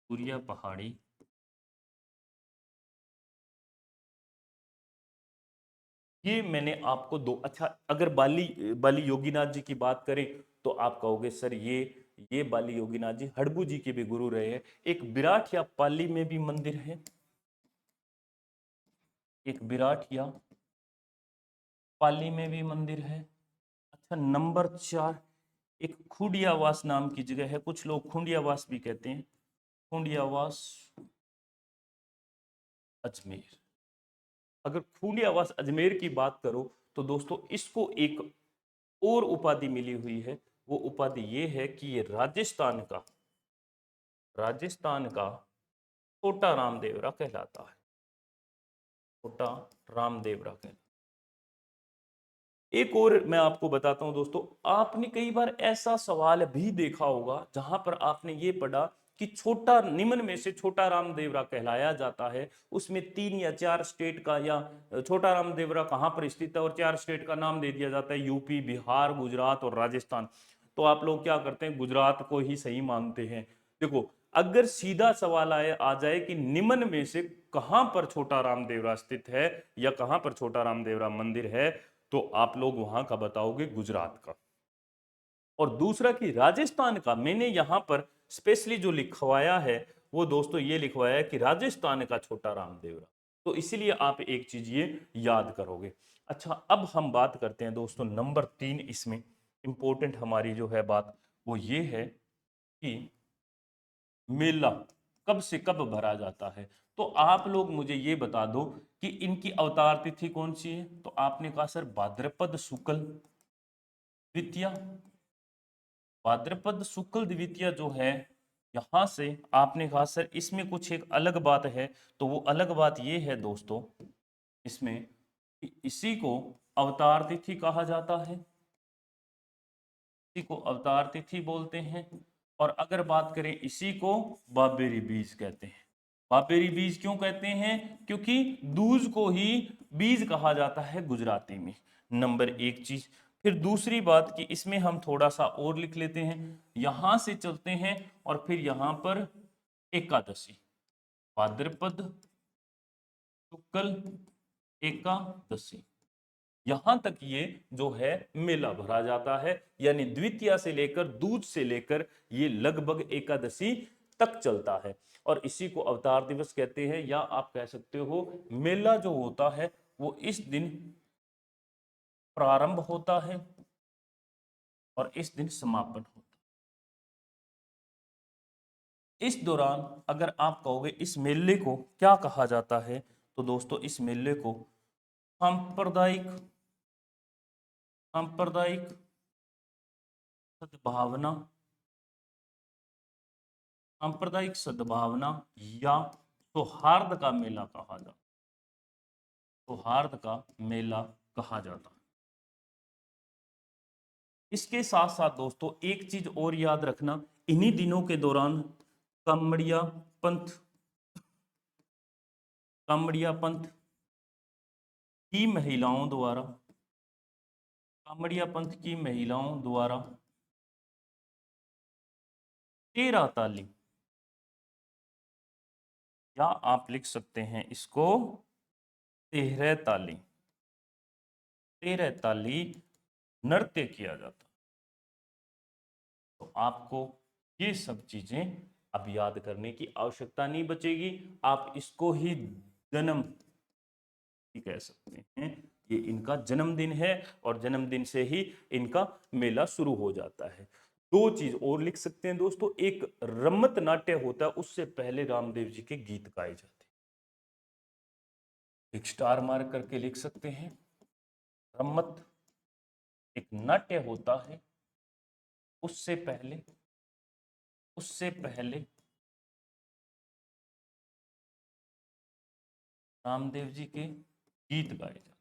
Speaker 1: सूर्या पहाड़ी। ये मैंने आपको दो, अच्छा अगर बाली बाली योगीनाथ जी की बात करें तो आप कहोगे सर ये बाली योगीनाथ जी हड़बू जी के भी गुरु रहे हैं। एक विराट या पाली में भी मंदिर है, एक विराट या पाली में भी मंदिर है। अच्छा नंबर 4, एक खुडियावास नाम की जगह है, कुछ लोग खुंडियावास भी कहते हैं, खुंडियावास अजमेर। अगर खुंडियावास अजमेर की बात करो तो दोस्तों इसको एक और उपाधि मिली हुई है। वो उपाधि ये है कि ये राजस्थान का छोटा रामदेवरा कहलाता है, छोटा रामदेवरा कहलाता है। एक और मैं आपको बताता हूं दोस्तों, आपने कई बार ऐसा सवाल भी देखा होगा जहां पर आपने ये पढ़ा कि छोटा निम्न में से छोटा रामदेवरा कहलाया जाता है, उसमें 3 या 4 स्टेट का या छोटा रामदेवरा कहां पर स्थित है और 4 स्टेट का नाम दे दिया जाता है, यूपी, बिहार, गुजरात और राजस्थान। तो आप लोग क्या करते हैं, गुजरात को ही सही मानते हैं। देखो अगर सीधा सवाल आ जाए कि निम्न में से कहां पर छोटा रामदेवरा स्थित है या कहां पर छोटा रामदेवरा मंदिर है, तो आप लोग वहां का बताओगे गुजरात का। और दूसरा कि राजस्थान का मैंने यहां पर स्पेशली जो लिखवाया है वो दोस्तों ये लिखवाया है कि राजस्थान का छोटा रामदेवरा। तो इसीलिए आप एक चीज ये याद करोगे। अच्छा अब हम बात करते हैं दोस्तों नंबर 3, इसमें इंपॉर्टेंट हमारी जो है बात वो ये है कि मेला कब से कब भरा जाता है। तो आप लोग मुझे ये बता दो कि इनकी अवतार तिथि कौन सी है। तो आपने कहा सर भाद्रपद शुक्ल द्वितीया, भाद्रपद शुक्ल द्वितीया जो है, यहां से आपने कहा सर इसमें कुछ एक अलग बात है। तो वो अलग बात ये है दोस्तों इसमें कि इसी को अवतार तिथि कहा जाता है, इसी को अवतार तिथि बोलते हैं। और अगर बात करें इसी को बाबेरी बीज कहते हैं। बाबेरी बीज क्यों कहते हैं? क्योंकि दूज को ही बीज कहा जाता है गुजराती में। नंबर 1 चीज। फिर दूसरी बात कि इसमें हम थोड़ा सा और लिख लेते हैं, यहां से चलते हैं और फिर यहां पर एकादशी, भाद्रपद शुक्ल एकादशी, यहां तक ये जो है मेला भरा जाता है। यानी द्वितीया से लेकर दूज से लेकर ये लगभग एकादशी तक चलता है। और इसी को अवतार दिवस कहते हैं, या आप कह सकते हो मेला जो होता है वो इस दिन प्रारंभ होता है और इस दिन समापन होता है। इस दौरान अगर आप कहोगे इस मेले को क्या कहा जाता है, तो दोस्तों इस मेले को सांप्रदायिक सांप्रदायिक सद्भावना, सांप्रदायिक सद्भावना या सौहार्द का मेला कहा जाता, सौहार्द का मेला कहा जाता है। इसके साथ साथ दोस्तों एक चीज और याद रखना, इन्हीं दिनों के दौरान कामड़िया पंथ, कामड़िया पंथ की महिलाओं द्वारा, कामड़िया पंथ की महिलाओं द्वारा तेरह ताली, या आप लिख सकते हैं इसको 13 ताली, 13 ताली नृत्य किया जाता। तो आपको ये सब चीजें अब याद करने की आवश्यकता नहीं बचेगी, आप इसको ही जन्म ही कह सकते हैं। ये इनका जन्मदिन है और जन्मदिन से ही इनका मेला शुरू हो जाता है। दो चीज और लिख सकते हैं दोस्तों, एक रम्मत नाट्य होता है, उससे पहले रामदेव जी के गीत गाए जाते हैं। एक स्टार मार्क करके लिख सकते हैं, रम्मत एक नाट्य होता है, उससे पहले, उससे पहले रामदेव जी के गीत गाए जाते हैं।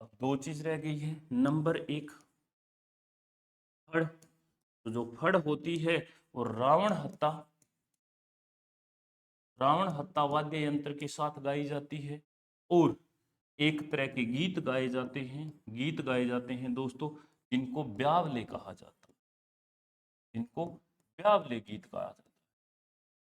Speaker 1: अब दो चीज रह गई है। नंबर 1 फड़, तो जो फड़ होती है वो रावण हत्ता, रावण हत्ता वाद्य यंत्र के साथ गाई जाती है और एक तरह के गीत गाए जाते हैं दोस्तों, जिनको ब्यावले कहा जाता है, जिनको ब्यावले गीत कहा जाता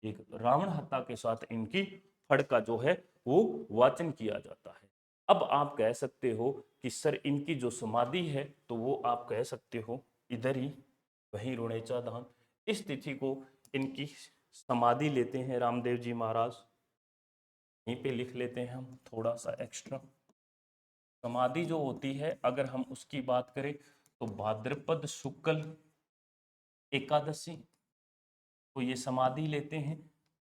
Speaker 1: है। एक रावण हत्या के साथ इनकी फड़ का जो है वो वाचन किया जाता है। अब आप कह सकते हो कि सर इनकी जो समाधि है तो वो आप कह सकते हो इधर ही, वहीं रुणेचा धाम, इस तिथि को इनकी समाधि लेते हैं रामदेव जी महाराज। यहीं पे लिख लेते हैं हम थोड़ा सा एक्स्ट्रा। समाधि जो होती है अगर हम उसकी बात करें तो भाद्रपद शुक्ल एकादशी को ये समाधि लेते हैं।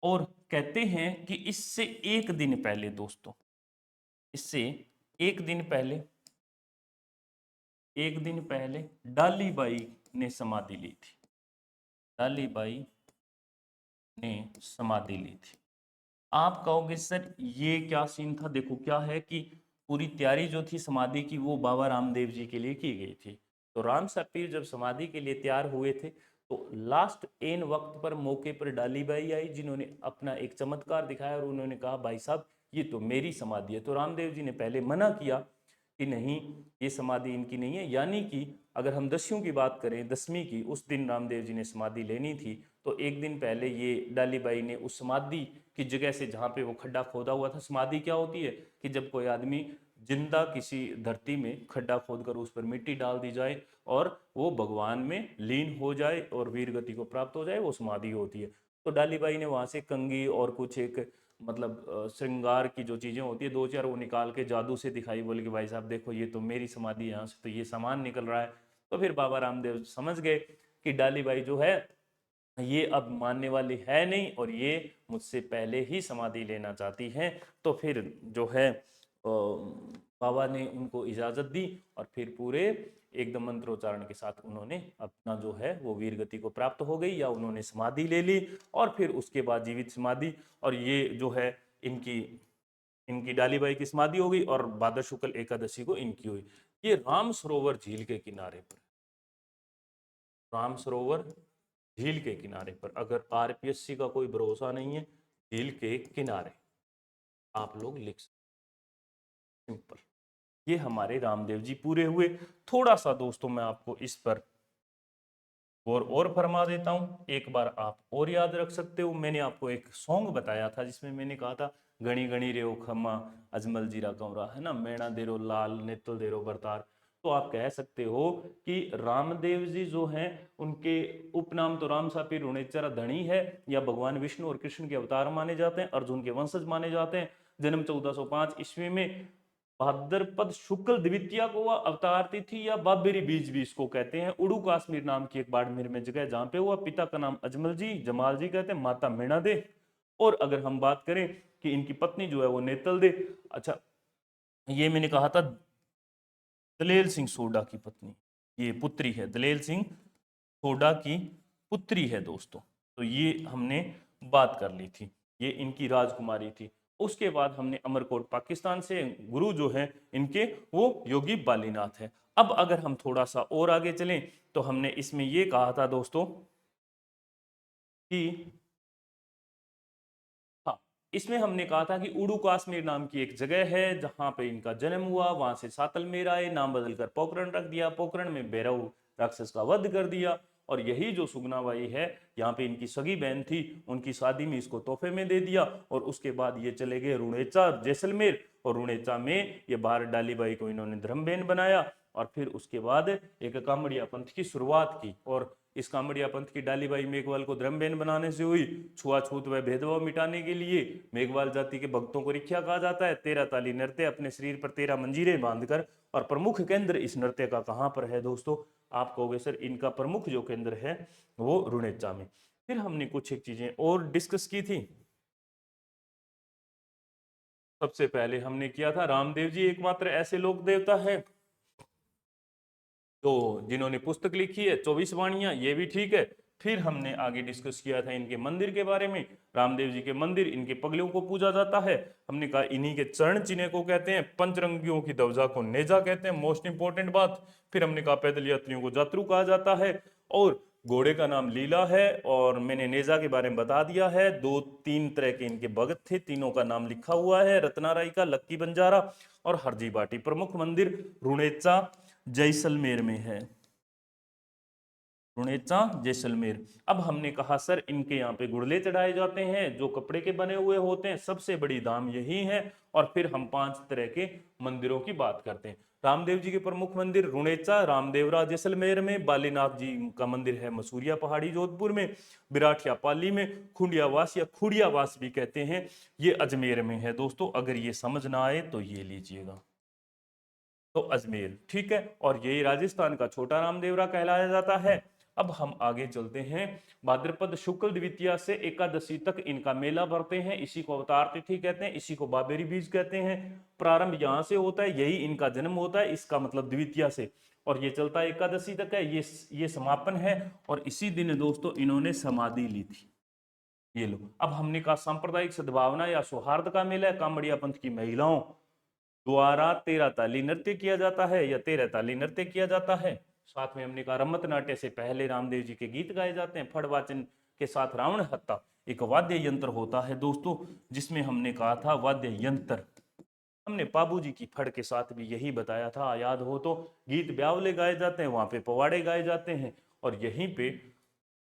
Speaker 1: और कहते हैं कि इससे एक दिन पहले दोस्तों, इससे एक दिन पहले, एक दिन पहले डालीबाई ने समाधि ली थी, डालीबाई ने समाधि ली थी। आप कहोगे सर ये क्या सीन था, देखो क्या है कि पूरी तैयारी जो थी समाधि की वो बाबा रामदेव जी के लिए की गई थी। तो राम सपीर जब समाधि के लिए तैयार हुए थे तो लास्ट एन वक्त पर मौके पर डालीबाई आई, जिन्होंने अपना एक चमत्कार दिखाया और उन्होंने कहा भाई साहब ये तो मेरी समाधि है। तो रामदेव जी ने पहले मना किया कि नहीं ये समाधि इनकी नहीं है, यानी कि अगर हम दस्युं की बात करें, दसवीं की, उस दिन रामदेव जी ने समाधि लेनी थी तो एक दिन पहले ये डालीबाई ने उस समाधि की जगह से, जहाँ पे वो खड्डा खोदा हुआ था, समाधि क्या होती है कि जब कोई आदमी जिंदा किसी धरती में खड्डा खोदकर उस पर मिट्टी डाल दी जाए और वो भगवान में लीन हो जाए और वीर गति को प्राप्त हो जाए, वो समाधि होती है। तो डालीबाई ने वहां से कंघी और कुछ एक मतलब श्रृंगार की जो चीजें होती है दो चार वो निकाल के जादू से दिखाई, बोले कि भाई साहब देखो ये तो मेरी समाधि है, यहाँ से तो ये सामान निकल रहा है। तो फिर बाबा रामदेव समझ गए कि डालीबाई जो है ये अब मानने वाली है नहीं और ये मुझसे पहले ही समाधि लेना चाहती है। तो फिर जो है बाबा ने उनको इजाजत दी और फिर पूरे एकदम मंत्रोच्चारण के साथ उन्होंने अपना जो है वो वीर गति को प्राप्त हो गई, या उन्होंने समाधि ले ली और फिर उसके बाद जीवित समाधि। और ये जो है इनकी इनकी डालीबाई की समाधि हो गई और भाद्र शुक्ल एकादशी को इनकी हुई। ये राम सरोवर झील के किनारे पर, राम सरोवर झील के किनारे पर, अगर आरपीएससी का कोई भरोसा नहीं है, झील के किनारे आप लोग लिख सकते, सिंपल। ये हमारे रामदेव जी पूरे हुए। थोड़ा सा दोस्तों मैं आपको इस पर और फरमा देता हूँ, एक बार आप और याद रख सकते हो। मैंने आपको एक सॉन्ग बताया था जिसमें मैंने कहा था गणी गणी रे ओ खम्मा अजमल जीरा कमरा, है ना, मैणा देरो लाल नेतल देरो बरतार। तो आप कह सकते हो कि रामदेव जी जो हैं उनके उपनाम तो राम सापी रुणेचर धनी है, या भगवान विष्णु और कृष्ण के अवतार माने जाते हैं, अर्जुन के वंशज माने जाते हैं। जन्म 1405 ईस्वी में भाद्रपद शुक्ल द्वितीया को हुआ, अवतार तिथि या बाबेरी बीज भी इसको कहते हैं। उड़ू काश्मीर नाम की एक बाड़मेर में जगह जहां पे हुआ। पिता का नाम अजमल जी, जमाल जी कहते हैं, माता मीणा दे। और अगर हम बात करें कि इनकी पत्नी जो है वो नेतल दे, अच्छा ये मैंने कहा था दलेल सिंह सोडा की पत्नी, ये पुत्री है, दलेल सिंह सोडा की पुत्री है दोस्तों। तो ये हमने बात कर ली थी, ये इनकी राजकुमारी थी। उसके बाद हमने अमरकोट पाकिस्तान से गुरु जो है इनके वो योगी बालीनाथ है। अब अगर हम थोड़ा सा और आगे चलें तो हमने इसमें ये कहा था दोस्तों कि हाँ, इसमें हमने कहा था कि उड़ू काश्मीर नाम की एक जगह है जहां पे इनका जन्म हुआ, वहां से सातलमेर आए, नाम बदलकर पोखरण रख दिया, पोखरण में भैरव राक्षस का वध कर दिया। और यही जो सुगनाबाई है यहाँ पे इनकी सगी बहन थी, उनकी शादी में इसको तोहफे में दे दिया। और उसके बाद ये चले गए रुणेचा जैसलमेर, और रुणेचा में ये बाहर डालीबाई को इन्होंने धर्मबेन बनाया। और फिर उसके बाद एक कामड़िया पंथ की शुरुआत की, और इस कामड़िया पंथ की डालीबाई मेघवाल को धर्मबेन बनाने से हुई। छुआछूत व भेदभाव मिटाने के लिए मेघवाल जाति के भक्तों को रिख्या कहा जाता है। 13 ताली नृत्य अपने शरीर पर 13 मंजीरें बांधकर। और प्रमुख केंद्र इस नृत्य का कहाँ पर है दोस्तों, आप कहोगे सर इनका प्रमुख जो केंद्र है वो रुणेचा में। फिर हमने कुछ एक चीजें और डिस्कस की थी। सबसे पहले हमने किया था रामदेव जी एकमात्र ऐसे लोक देवता है तो जिन्होंने पुस्तक लिखी है 24 वाणियां, ये भी ठीक है। फिर हमने आगे डिस्कस किया था इनके मंदिर के बारे में। रामदेव जी के मंदिर, इनके पगलियों को पूजा जाता है। हमने कहा इन्हीं के चरण चिन्ह को कहते हैं, पंचरंगियों की ध्वजा को नेजा कहते हैं, मोस्ट इंपॉर्टेंट बात। फिर हमने कहा पैदल यात्रियों को जात्रु कहा जाता है। और घोड़े का नाम लीला है, और मैंने नेजा के बारे में बता दिया है। दो तीन तरह के इनके भगत थे, तीनों का नाम लिखा हुआ है, रत्नाराई का, लक्की बंजारा और हरजी बाटी। प्रमुख मंदिर रुणेचा जैसलमेर में है, रुणेचा जैसलमेर। अब हमने कहा सर इनके यहाँ पे गुड़ले चढ़ाए जाते हैं जो कपड़े के बने हुए होते हैं, सबसे बड़ी धाम यही है। और फिर हम 5 तरह के मंदिरों की बात करते हैं। रामदेव जी के प्रमुख मंदिर रुणेचा रामदेवरा जैसलमेर में, बालीनाथ जी का मंदिर है मसूरिया पहाड़ी जोधपुर में, बिराठिया पाली में, खुंडियावास या खुड़ियावास भी कहते हैं, ये अजमेर में है। दोस्तों अगर ये समझ ना आए तो ये लीजिएगा, तो अजमेर, ठीक है। और यही राजस्थान का छोटा रामदेवरा कहलाया जाता है। अब हम आगे चलते हैं। भाद्रपद शुक्ल द्वितीया से एकादशी तक इनका मेला भरते हैं, इसी को अवतार तिथि कहते हैं, इसी को बाबेरी बीज कहते हैं। प्रारंभ यहाँ से होता है, यही इनका जन्म होता है, इसका मतलब द्वितीया से, और ये चलता है एकादशी तक है, ये समापन है। और इसी दिन दोस्तों इन्होंने समाधि ली थी। ये लो, अब हमने कहा सांप्रदायिक सद्भावना या सौहार्द का मेला है, कामड़िया पंथ की महिलाओं द्वारा 13 ताली नृत्य किया जाता है या 13 ताली नृत्य किया जाता है। साथ में हमने कहा रमत नाट्य से पहले रामदेव जी के गीत गाए जाते हैं। फड़ वाचन के साथ रावण हत्ता एक वाद्य यंत्र होता है दोस्तों, जिसमें हमने कहा था वाद्य यंत्र, हमने पाबू जी की फड़ के साथ भी यही बताया था, याद हो तो। गीत ब्यावले गाए जाते हैं, वहां पे पवाड़े गाए जाते हैं। और यहीं पे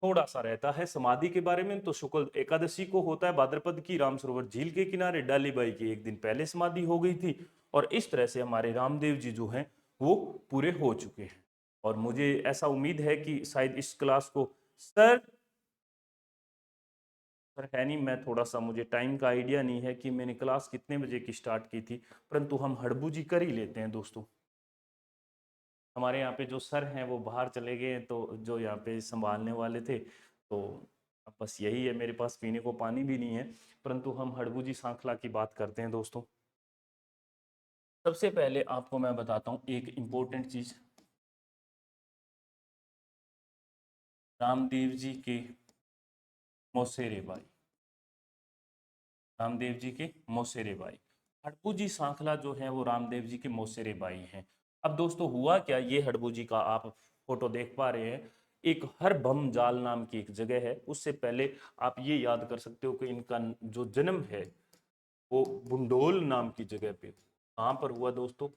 Speaker 1: थोड़ा सा रहता है समाधि के बारे में, तो शुक्ल एकादशी को होता है भाद्रपद की, रामसरोवर झील के किनारे डालीबाई की एक दिन पहले समाधि हो गई थी। और इस तरह से हमारे रामदेव जी जो हैं वो पूरे हो चुके हैं। और मुझे ऐसा उम्मीद है कि शायद इस क्लास को सर सर है नहीं, मैं थोड़ा सा, मुझे टाइम का आइडिया नहीं है कि मैंने क्लास कितने बजे की स्टार्ट की थी, परंतु हम हड़बूजी कर ही लेते हैं दोस्तों। हमारे यहाँ पे जो सर हैं वो बाहर चले गए हैं, तो जो यहाँ पे संभालने वाले थे, तो अब बस यही है, मेरे पास पीने को पानी भी नहीं है, परंतु हम हड़बूजी सांखला की बात करते हैं दोस्तों। सबसे पहले आपको मैं बताता हूँ एक इम्पोर्टेंट चीज, रामदेव जी के मौसेरे भाई, रामदेव जी के मौसेरे भाई, हड़बूजी सांखला जो है वो रामदेव जी के मौसेरे भाई हैं। अब दोस्तों हुआ क्या, ये हड़बूजी का आप फोटो देख पा रहे हैं, एक हर बम जाल नाम की एक जगह है। उससे पहले आप ये याद कर सकते हो कि इनका जो जन्म है वो बुंडोल नाम की जगह पे, कहाँ पर हुआ दोस्तों,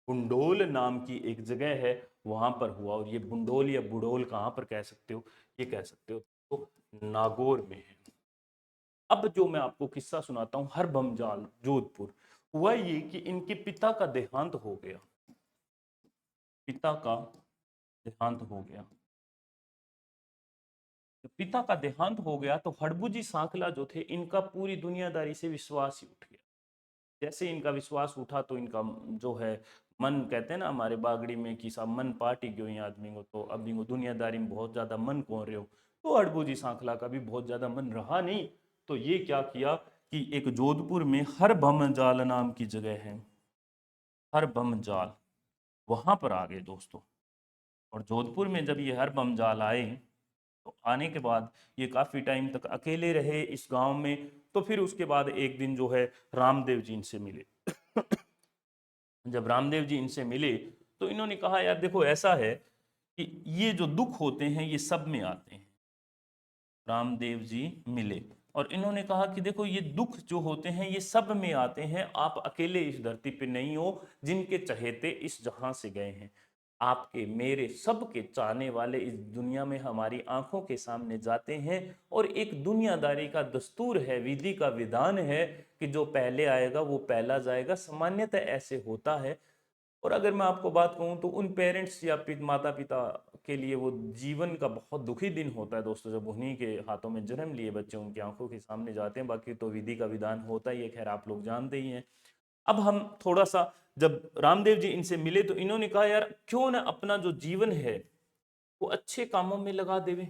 Speaker 1: बुंडोल नाम की एक जगह है, वहां पर हुआ। और ये बुंडोल या बुडोल कहाँ पर कह सकते हो, ये कह सकते हो तो नागौर में है। अब जो मैं आपको किस्सा सुनाता हूँ, हर बमजाल जोधपुर, हुआ ये कि इनके पिता का देहांत हो गया, पिता का देहांत हो गया। तो पिता का देहांत हो गया तो हड़बूजी सांखला जो थे, इनका पूरी दुनियादारी से विश्वास ही उठ गया। जैसे इनका विश्वास उठा तो इनका जो है मन, कहते हैं ना हमारे बागड़ी में कि सब मन पार्टी क्यों ही आदमी को, तो अब इनको दुनियादारी में बहुत ज्यादा मन कौन रहे हो। तो हड़बूजी सांखला का भी बहुत ज्यादा मन रहा नहीं, तो ये क्या किया कि एक जोधपुर में हर बमजाल नाम की जगह है, हर बमजाल, वहां पर आ गए दोस्तों। और जोधपुर में जब ये हर बमजाल आए, तो आने के बाद ये काफी टाइम तक अकेले रहे इस गांव में। तो फिर उसके बाद एक दिन जो है रामदेव जी इनसे मिले। जब रामदेव जी इनसे मिले तो इन्होंने कहा यार देखो ऐसा है कि ये जो दुख होते हैं ये सब में आते हैं। रामदेव जी मिले और इन्होंने कहा कि देखो ये दुख जो होते हैं ये सब में आते हैं, आप अकेले इस धरती पे नहीं हो, जिनके चहेते इस जहां से गए हैं, आपके मेरे सबके चाहने वाले इस दुनिया में हमारी आंखों के सामने जाते हैं। और एक दुनियादारी का दस्तूर है, विधि का विधान है कि जो पहले आएगा वो पहला जाएगा, सामान्यतः ऐसे होता है। और अगर मैं आपको बात कहूँ तो उन पेरेंट्स या माता पिता के लिए वो जीवन का बहुत दुखी दिन होता है दोस्तों, जब उन्हीं के हाथों में जन्म लिए बच्चे उनकी आंखों के सामने जाते हैं। बाकी तो विधि का विधान होता ही है, खैर आप लोग जानते ही हैं। अब हम थोड़ा सा, जब रामदेव जी इनसे मिले तो इन्होंने कहा यार क्यों ना अपना जो जीवन है वो अच्छे कामों में लगा देवे।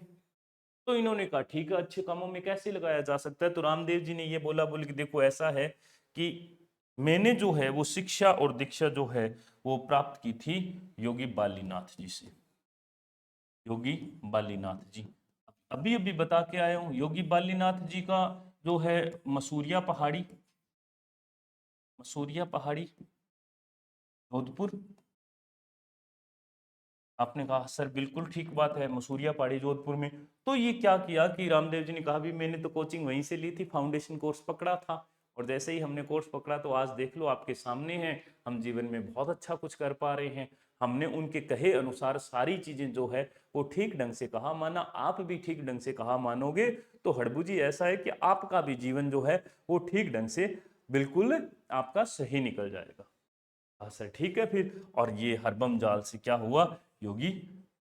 Speaker 1: तो इन्होंने कहा ठीक है, अच्छे कामों में कैसे लगाया जा सकता है। तो रामदेव जी ने ये बोले कि देखो ऐसा है कि मैंने जो है वो शिक्षा और दीक्षा जो है वो प्राप्त की थी योगी बालीनाथ जी से, योगी बालीनाथ जी। अभी अभी बता के आया हूं, योगी बालीनाथ जी का जो है मसूरिया पहाड़ी, मसूरिया पहाड़ी जोधपुर, आपने कहा सर बिल्कुल ठीक बात है, मसूरिया पहाड़ी जोधपुर में। तो ये क्या किया कि रामदेव जी ने कहा भी मैंने तो कोचिंग वहीं से ली थी, फाउंडेशन कोर्स पकड़ा था, और जैसे ही हमने कोर्स पकड़ा तो आज देख लो आपके सामने हैं, हम जीवन में बहुत अच्छा कुछ कर पा रहे हैं। हमने उनके कहे अनुसार सारी चीजें जो है वो ठीक ढंग से कहा माना, आप भी ठीक ढंग से कहा मानोगे तो हड़बू जी ऐसा है कि आपका भी जीवन जो है वो ठीक ढंग से बिल्कुल आपका सही निकल जाएगा। हाँ सर ठीक है फिर। और ये हरबम जाल से क्या हुआ, योगी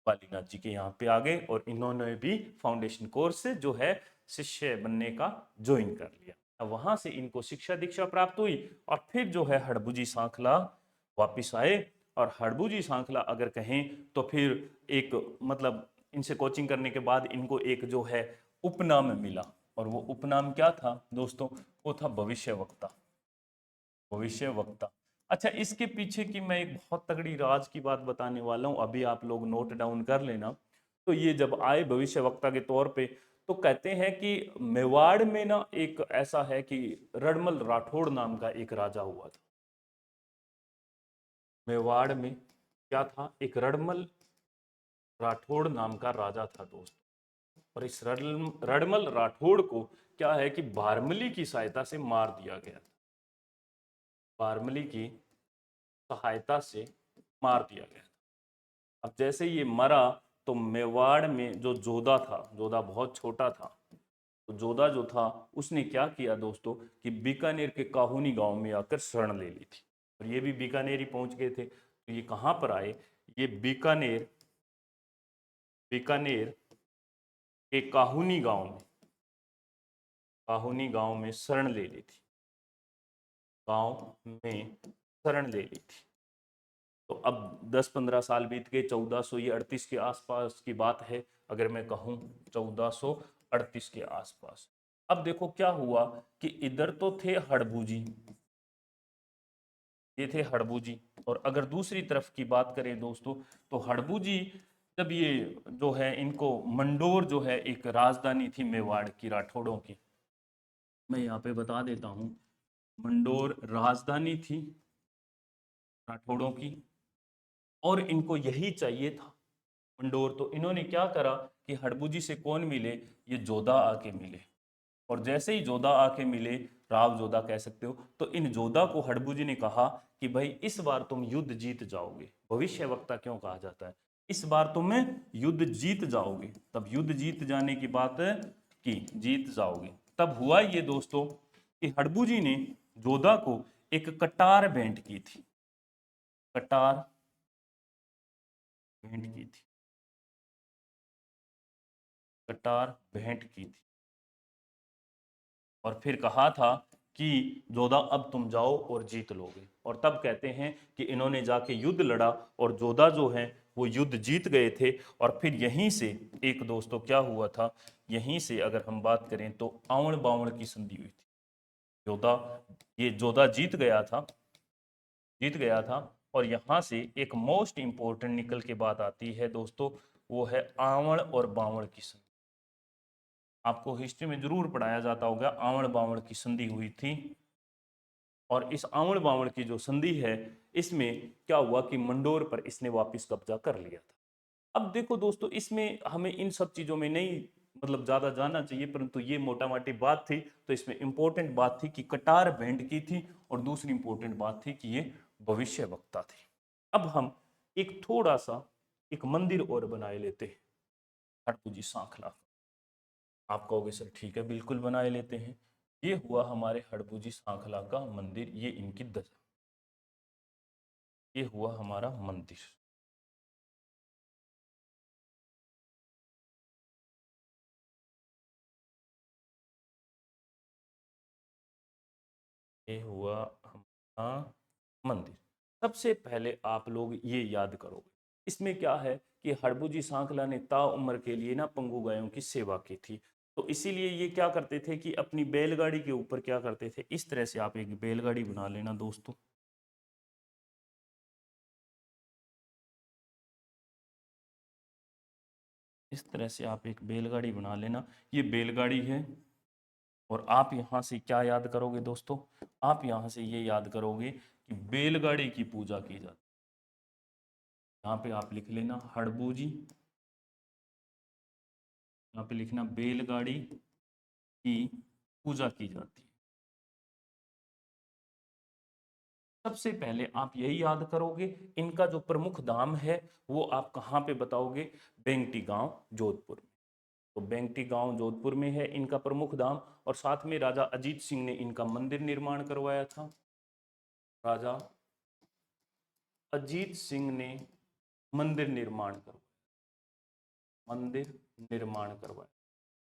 Speaker 1: बालीनाथ जी के यहाँ पे आ गए और इन्होंने भी फाउंडेशन कोर्स जो है शिष्य बनने का ज्वाइन कर लिया। अब वहां से इनको शिक्षा दीक्षा प्राप्त हुई और फिर जो है हड़बूजी सांखला वापिस आए। और हड़बूजी सांखला अगर कहें तो फिर एक मतलब इनसे कोचिंग करने के बाद इनको एक जो है उपनाम मिला, और वो उपनाम क्या था दोस्तों, वो था भविष्य वक्ता। भविष्य वक्ता। अच्छा, इसके पीछे की मैं एक बहुत तगड़ी राज की बात बताने वाला हूं, अभी आप लोग नोट डाउन कर लेना। तो ये जब आए भविष्य वक्ता के तौर पे, तो कहते हैं कि मेवाड़ में ना एक ऐसा है कि रडमल राठौड़ नाम का एक राजा हुआ था। मेवाड़ में क्या था, एक रडमल राठौड़ नाम का राजा था दोस्त। और इस रडमल राठौड़ को क्या है कि बारमली की सहायता से मार दिया गया था। बारमली की सहायता से मार दिया गया। अब जैसे ये मरा तो मेवाड़ में जो जोधा था, जोधा बहुत छोटा था, तो जोधा जो था उसने क्या किया दोस्तों कि बीकानेर के काहुनी गांव में आकर शरण ले ली थी। और ये भी बीकानेर ही पहुंच गए थे। तो ये कहाँ पर आए, ये बीकानेर, बीकानेर के काहुनी गांव में शरण ले ली थी, गांव में शरण ले ली थी। तो अब 10-15 साल बीत गए, 1438 के आसपास की बात है, अगर मैं कहूँ 1438 के आसपास। अब देखो क्या हुआ कि इधर तो थे हड़बू जी, ये थे हड़बू जी, और अगर दूसरी तरफ की बात करें दोस्तों तो हड़बू जी जब ये जो है इनको मंडोर जो है एक राजधानी थी मेवाड़ की राठौड़ों की, मैं यहाँ पे बता देता हूँ, मंडोर राजधानी थी राठौड़ों की, और इनको यही चाहिए था मंडोर। तो इन्होंने क्या करा कि हड़बू जी से कौन मिले, ये जोधा आके मिले। और जैसे ही जोधा आके मिले, राव जोधा कह सकते हो, तो इन जोधा को हड़बू जी ने कहा कि भाई इस बार तुम युद्ध जीत जाओगे। भविष्य वक्ता क्यों कहा जाता है, इस बार तुम युद्ध जीत जाओगे। तब युद्ध जीत जाने की बात की, जीत जाओगे। तब हुआ ये दोस्तों कि हड़बू जी ने जोधा को एक कटार भेंट की थी, कटार भेंट की थी, कटार भेंट की थी। और फिर कहा था कि जोधा अब तुम जाओ और जीत लोगे। और तब कहते हैं कि इन्होंने जाके युद्ध लड़ा और जोधा जो है वो युद्ध जीत गए थे। और फिर यहीं से एक दोस्तों क्या हुआ था, यहीं से अगर हम बात करें तो आवण बावण की संधि हुई थी। जोधा, ये जोधा जीत गया था, जीत गया था। और यहाँ से एक मोस्ट इंपॉर्टेंट निकल के बात आती है दोस्तों, वो है आवण और बावण की संधि। आपको हिस्ट्री में जरूर पढ़ाया जाता होगा, आवण बावण की संधि हुई थी। और इस आवण बावण की जो संधि है, इसमें क्या हुआ कि मंडोर पर इसने वापस कब्जा कर लिया था। अब देखो दोस्तों, इसमें हमें इन सब चीजों में नहीं मतलब ज्यादा जानना चाहिए, परंतु ये मोटा मोटी बात थी। तो इसमें इंपॉर्टेंट बात थी कि कटार भेंट की थी, और दूसरी इंपॉर्टेंट बात थी कि ये भविष्य वक्ता थे। अब हम एक थोड़ा सा एक मंदिर और बनाए लेते हैं हरपू जी सांखला। आप कहोगे सर ठीक है बिल्कुल बनाए लेते हैं। ये हुआ हमारे हड़बूजी सांखला का मंदिर, ये इनकी दशा, ये हुआ हमारा मंदिर। ये हुआ हमारा मंदिर। सबसे पहले आप लोग ये याद करोगे, इसमें क्या है कि हड़बूजी सांखला ने ताउम्र के लिए ना पंगु गायों की सेवा की थी। तो इसीलिए ये क्या करते थे कि अपनी बैलगाड़ी के ऊपर क्या करते थे, इस तरह से आप एक बैलगाड़ी बना लेना दोस्तों। इस तरह से आप एक बैलगाड़ी बना लेना, ये बैलगाड़ी है। और आप यहाँ से क्या याद करोगे दोस्तों, आप यहाँ से ये याद करोगे कि बैलगाड़ी की पूजा की जाती यहाँ पे आप लिख लेना हड़बूजी, यहाँ पे लिखना बैलगाड़ी की पूजा की जाती है। सबसे पहले आप यही याद करोगे, इनका जो प्रमुख धाम है वो आप कहाँ पे बताओगे, बेंगटी गांव जोधपुर में। तो बेंगटी गांव जोधपुर में है इनका प्रमुख धाम, और साथ में राजा अजीत सिंह ने इनका मंदिर निर्माण करवाया था। राजा अजीत सिंह ने मंदिर निर्माण करवाया।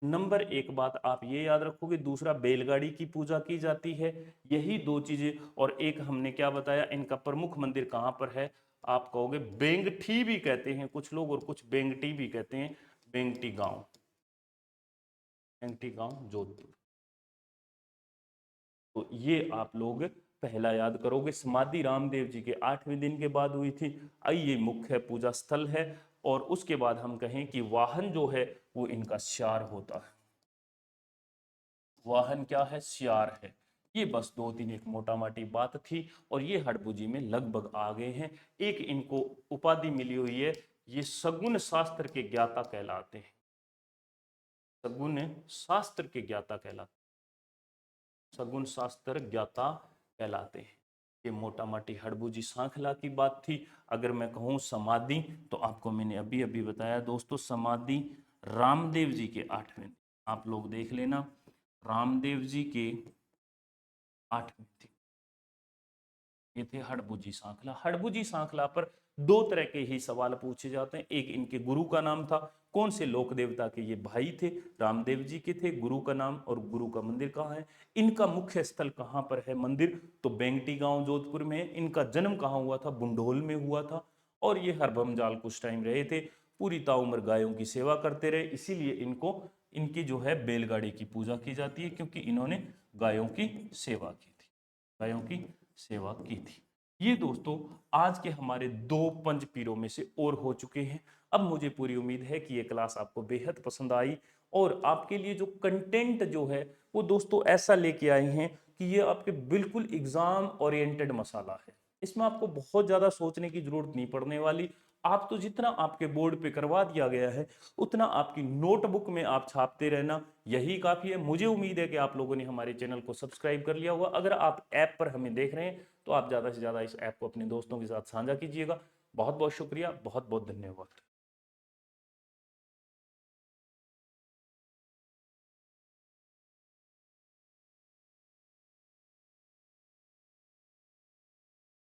Speaker 1: नंबर एक बात आप ये याद रखोगे, दूसरा बैलगाड़ी की पूजा की जाती है। यही दो चीजें, और एक हमने क्या बताया, इनका प्रमुख मंदिर कहां पर है, आप कहोगे बेंगठी भी कहते हैं कुछ लोग और कुछ बेंगटी भी कहते हैं, बेंगटी गांव, बेंगटी गांव जोधपुर। तो ये आप लोग पहला याद करोगे। समाधि रामदेव जी के 8वें दिन के बाद हुई थी। ये मुख्य पूजा स्थल है। और उसके बाद हम कहें कि वाहन जो है वो इनका स्यार होता है। वाहन क्या है, स्यार है। ये बस दो तीन एक मोटा माटी बात थी, और ये हड़बूजी में लगभग आ गए हैं। एक इनको उपाधि मिली हुई है, ये सगुन शास्त्र के ज्ञाता कहलाते हैं। सगुन शास्त्र के ज्ञाता कहलाते, सगुन शास्त्र ज्ञाता कहलाते हैं। ये मोटा माटी हड़बूजी सांखला की बात थी। अगर मैं कहूँ समाधि, तो आपको मैंने अभी अभी बताया दोस्तों, समाधि रामदेव जी के 8वें, आप लोग देख लेना, रामदेव जी के 8वें थे। ये थे हड़बूजी सांखला। हड़बूजी सांखला पर दो तरह के ही सवाल पूछे जाते हैं। एक, इनके गुरु का नाम था, कौन से लोक देवता के ये भाई थे, रामदेव जी के थे, गुरु का नाम और गुरु का मंदिर कहाँ है, इनका मुख्य स्थल कहाँ पर है मंदिर, तो बेंगटी गांव जोधपुर में है। इनका जन्म कहाँ हुआ था, बुंडोल में हुआ था। और ये हरभमजाल कुछ टाइम रहे थे, पूरी ताउम्र गायों की सेवा करते रहे, इसीलिए इनको, इनकी जो है बैलगाड़ी की पूजा की जाती है, क्योंकि इन्होंने गायों की सेवा की थी, गायों की सेवा की थी। ये दोस्तों आज के हमारे दो पंच पीरों में से और हो चुके हैं। अब मुझे पूरी उम्मीद है कि ये क्लास आपको बेहद पसंद आई, और आपके लिए जो कंटेंट जो है वो दोस्तों ऐसा लेके आए हैं कि ये आपके बिल्कुल एग्जाम ओरिएंटेड मसाला है। इसमें आपको बहुत ज़्यादा सोचने की जरूरत नहीं पड़ने वाली। आप तो जितना आपके बोर्ड पे करवा दिया गया है उतना आपकी नोटबुक में आप छापते रहना, यही काफ़ी है। मुझे उम्मीद है कि आप लोगों ने हमारे चैनल को सब्सक्राइब कर लिया होगा। अगर आप ऐप पर हमें देख रहे हैं तो आप ज़्यादा से ज़्यादा इस ऐप को अपने दोस्तों के साथ साझा कीजिएगा। बहुत बहुत शुक्रिया, बहुत बहुत धन्यवाद।